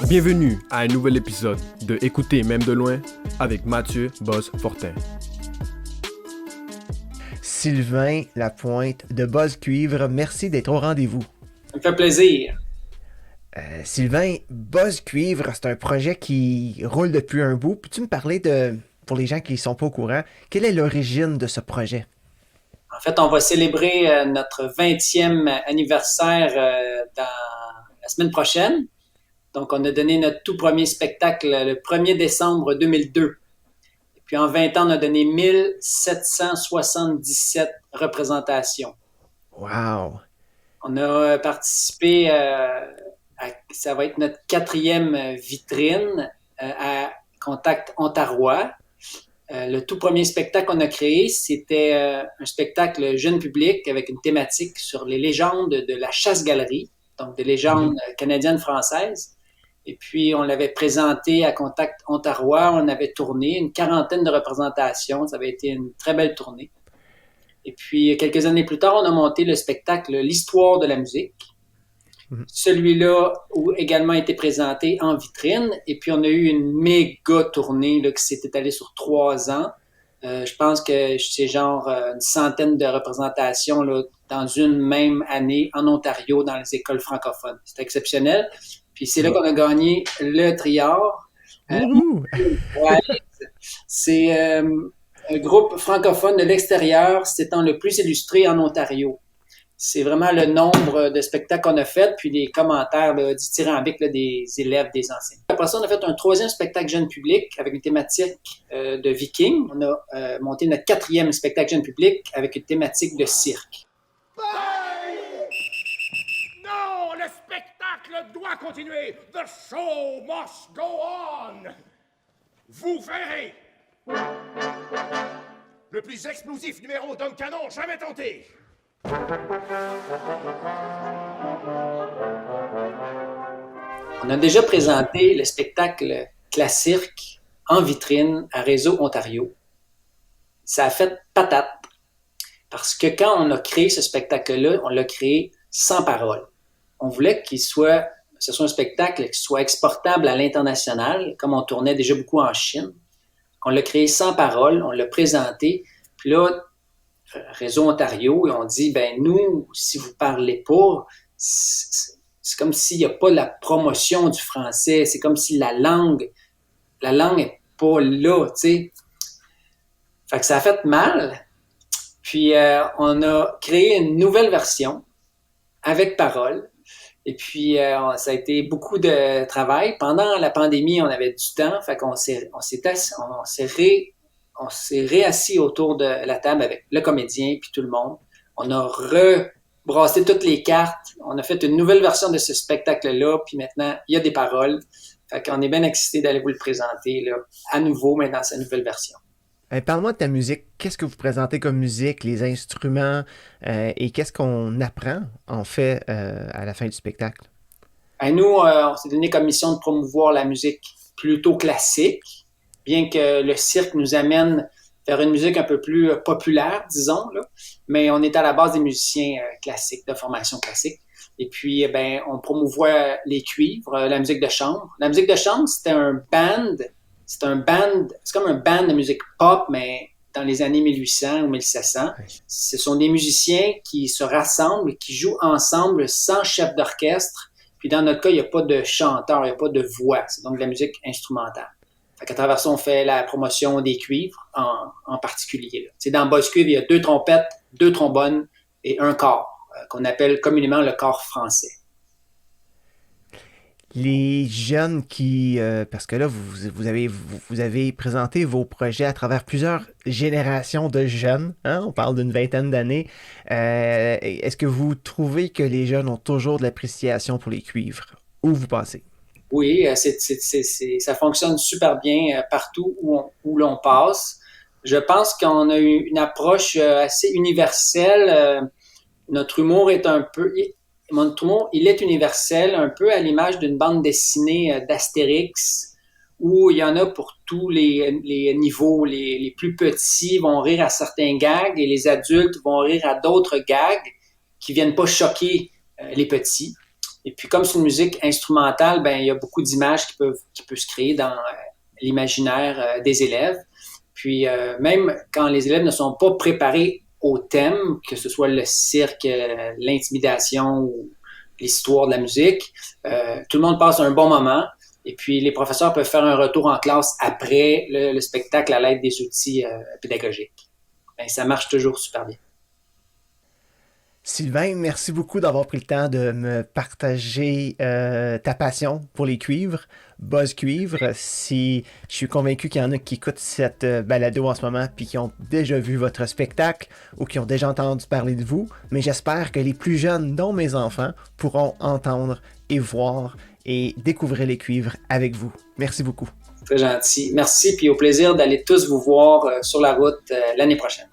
Bienvenue à un nouvel épisode de Écouter même de loin avec Mathieu Bosse-Fortin. Sylvain Lapointe de Buzz Cuivre, merci d'être au rendez-vous. Ça me fait plaisir. Sylvain, Buzz Cuivre, c'est un projet qui roule depuis un bout. Peux-tu me parler pour les gens qui ne sont pas au courant, quelle est l'origine de ce projet? En fait, on va célébrer notre 20e anniversaire dans la semaine prochaine. Donc, on a donné notre tout premier spectacle le 1er décembre 2002. Et puis, en 20 ans, on a donné 1777 représentations. Wow! On a participé, ça va être notre 4e vitrine à Contact Ontarois. Le tout premier spectacle qu'on a créé, c'était un spectacle jeune public avec une thématique sur les légendes de la chasse-galerie, donc des légendes canadiennes-françaises. Et puis, on l'avait présenté à Contact Ontarois. On avait tourné une 40aine de représentations. Ça avait été une très belle tournée. Et puis, quelques années plus tard, on a monté le spectacle L'Histoire de la musique. Celui-là a également été présenté en vitrine. Et puis, on a eu une méga tournée là, qui s'est étalée sur 3 ans. Je pense que c'est genre une centaine de représentations là, dans une même année en Ontario, dans les écoles francophones. C'était exceptionnel. Puis c'est là qu'on a gagné le Triard. Ouais, c'est un groupe francophone de l'extérieur s'étant le plus illustré en Ontario. C'est vraiment le nombre de spectacles qu'on a fait, puis les commentaires là, dithyrambiques là, des élèves, des enseignants. Après ça, on a fait un 3e spectacle jeune public avec une thématique de Viking. On a monté notre 4e spectacle jeune public avec une thématique de cirque. Non, le spectacle doit continuer. The show must go on. Vous verrez. Le plus explosif numéro d'homme canon jamais tenté. On a déjà présenté le spectacle Classique en vitrine à Réseau Ontario. Ça a fait patate parce que quand on a créé ce spectacle-là, on l'a créé sans parole. On voulait que ce soit un spectacle qui soit exportable à l'international, comme on tournait déjà beaucoup en Chine. On l'a créé sans parole, on l'a présenté. Puis là, Réseau Ontario, et on dit, ben nous, si vous parlez pas, c'est comme s'il n'y a pas la promotion du français. C'est comme si la langue est pas là, tu sais. Fait que ça a fait mal. Puis on a créé une nouvelle version avec parole. Et puis, ça a été beaucoup de travail. Pendant la pandémie, on avait du temps. Fait qu'on s'est réassis autour de la table avec le comédien puis tout le monde. On a rebrassé toutes les cartes. On a fait une nouvelle version de ce spectacle-là. Puis maintenant, il y a des paroles. Fait qu'on est bien excités d'aller vous le présenter là, à nouveau, mais dans sa nouvelle version. Parle-moi de ta musique. Qu'est-ce que vous présentez comme musique, les instruments et qu'est-ce qu'on apprend, en fait, à la fin du spectacle? Nous, on s'est donné comme mission de promouvoir la musique plutôt classique, bien que le cirque nous amène vers une musique un peu plus populaire, disons, là. Mais on est à la base des musiciens classiques, de formation classique. Et puis, on promouvoit les cuivres, la musique de chambre. La musique de chambre, c'est comme un band de musique pop, mais dans les années 1800 ou 1700. Ce sont des musiciens qui se rassemblent et qui jouent ensemble sans chef d'orchestre. Puis dans notre cas, il n'y a pas de chanteur, il n'y a pas de voix. C'est donc de la musique instrumentale. Fait qu'à travers ça, on fait la promotion des cuivres en particulier. Là. Dans Buzz Cuivre, il y a 2 trompettes, 2 trombones et un cor, qu'on appelle communément le cor français. Les jeunes parce que là, vous avez présenté vos projets à travers plusieurs générations de jeunes, hein? On parle d'une 20aine d'années. Est-ce que vous trouvez que les jeunes ont toujours de l'appréciation pour les cuivres? Où vous pensez? Oui, ça fonctionne super bien partout où l'on passe. Je pense qu'on a eu une approche assez universelle. Notre humour est Notre humour, il est universel, un peu à l'image d'une bande dessinée d'Astérix, où il y en a pour tous les niveaux. Les plus petits vont rire à certains gags et les adultes vont rire à d'autres gags qui viennent pas choquer les petits. Et puis, comme c'est une musique instrumentale, ben, il y a beaucoup d'images qui peuvent se créer dans l'imaginaire des élèves. Puis, même quand les élèves ne sont pas préparés au thème, que ce soit le cirque, l'intimidation ou l'histoire de la musique, tout le monde passe un bon moment. Et puis, les professeurs peuvent faire un retour en classe après le spectacle à l'aide des outils pédagogiques. Ben, ça marche toujours super bien. Sylvain, merci beaucoup d'avoir pris le temps de me partager ta passion pour les cuivres, Buzz Cuivre. Si je suis convaincu qu'il y en a qui écoutent cette balado en ce moment puis qui ont déjà vu votre spectacle ou qui ont déjà entendu parler de vous, mais j'espère que les plus jeunes, dont mes enfants, pourront entendre et voir et découvrir les cuivres avec vous. Merci beaucoup. Très gentil. Merci, puis au plaisir d'aller tous vous voir sur la route l'année prochaine.